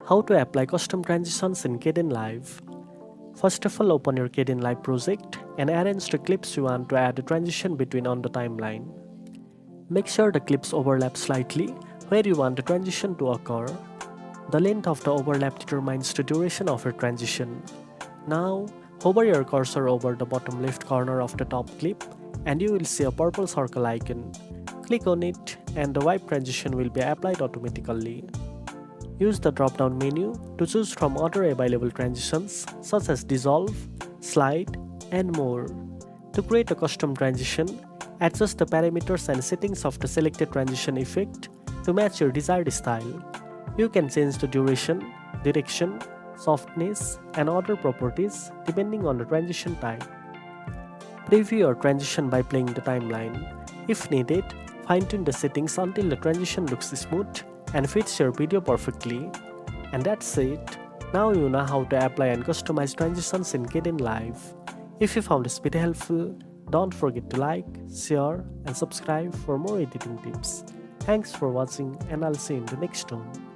How to apply custom transitions in Kdenlive. First of all, open your Kdenlive project and arrange the clips you want to add a transition between on the timeline. Make sure the clips overlap slightly where you want the transition to occur. The length of the overlap determines the duration of your transition. Now, hover your cursor over the bottom left corner of the top clip and you will see a purple circle icon. Click on it and the wipe transition will be applied automatically. Use the drop-down menu to choose from other available transitions such as dissolve, slide, and more. To create a custom transition, adjust the parameters and settings of the selected transition effect to match your desired style. You can change the duration, direction, softness, and other properties depending on the transition type. Preview your transition by playing the timeline. If needed, fine-tune the settings until the transition looks smooth and fits your video perfectly. And that's it. Now you know how to apply and customize transitions in Kdenlive. If you found this video helpful, don't forget to like, share, and subscribe for more editing tips. Thanks for watching and I'll see you in the next one.